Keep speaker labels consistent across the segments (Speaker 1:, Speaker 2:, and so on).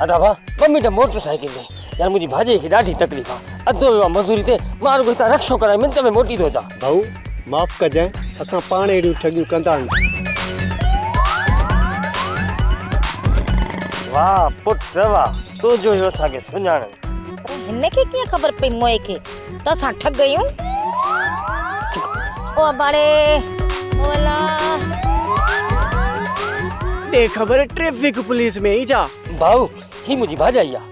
Speaker 1: अदा भा 2 minute motorcycle में यार मुझे भाॼे खे ॾाढी तकलीफ़ आहे। अधु मज़ूरी ते मां रुॻो हितां रक्षो कराए मिंट में मोटी थो अचां।
Speaker 2: भाऊ माफ़ कजांइ, असां पाण अहिड़ियूं ठगियूं कंदा आहियूं।
Speaker 1: वाह पुट वाह, तो जो इहो असांखे सुञाण।
Speaker 3: हिनखे कीअं ख़बर पई मोए खे त असां ठग गयूं? ओ बाड़े ओला
Speaker 4: दे खबर ट्रैफिक पुलिस में ही जा।
Speaker 1: भाऊ ही मुझी भाॼाई आहे।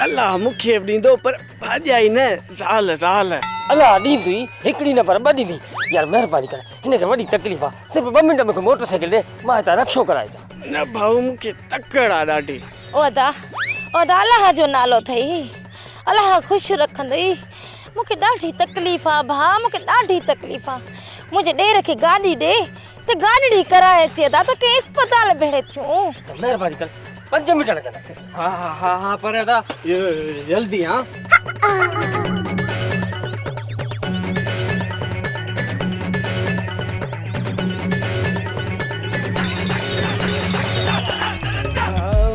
Speaker 4: अल्लाह मुखे ॾींदो पर भाॼाई न ज़ाल ज़ाल।
Speaker 1: अल्लाह ॾींदी हिकिड़ी न पर ॿ ॾींदी। यार महिरबानी करे हिनखे वॾी तकलीफ़ आहे, सिर्फ़ु 2 मिंट में मोटरसाइकिल ॾे मां हितां रक्षो कराए अचां।
Speaker 4: न भाऊ मुखे तकड़ आहे ॾाढी।
Speaker 3: ओ दा अल्लाह जो नालो अथई, अल्लाह ख़ुशि रखंदई। मूंखे ॾाढी तकलीफ़ आहे भाउ, मूंखे ॾाढी तकलीफ़ आहे। मुंहिंजे ॾेर खे गाॾी ॾे त गाॾी कराए अचे दा त के अस्पताल भेड़े थियूं।
Speaker 1: महिरबानी करे 5 मिंट लॻंदा।
Speaker 4: हाँ पर अदा जल्दी। हाँ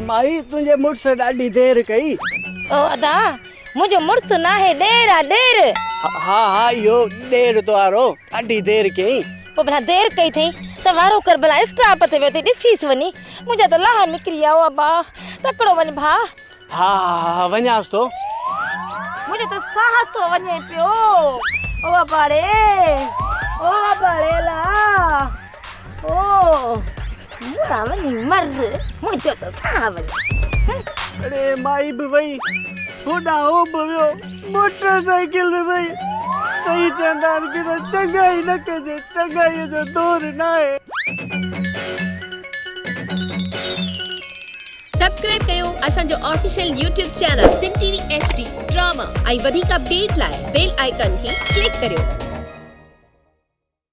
Speaker 4: माई तुझे मुड़स ॾाढी देर कई।
Speaker 3: ओ अदा मुंहिंजो मुड़ुस न आहे, ॾेर आहे ॾेर।
Speaker 4: हाँ इहो देर तो आरो ॾाढी देर कई।
Speaker 3: पोइ भला देर कई अथई त वारो कर भला स्टॉप ते वियो अथई, ॾिसीस वञी। मुंहिंजा त लाह निकिरी विया हुआ भाउ, तकिड़ो वञ भाउ।
Speaker 4: हाँ वञासि तो।
Speaker 3: मुंहिंजो त साह थो वञे पियो। ओ बाड़े ला ओ मुड़ा वञी मर, मुंहिंजो त साह वञे।
Speaker 4: अरे माई भी वही होड़ा हो बवियो मोटरसाइकिल में वही। सही चंदान की तो चंगाई न कजे, चंगाई जो दौर ना है।
Speaker 5: सब्सक्राइब कयो असांजो ऑफिशियल यूट्यूब चैनल सिन टीवी HD ड्रामा ऐं वधीक अपडेट लाइ बेल आइकन खे क्लिक करियो।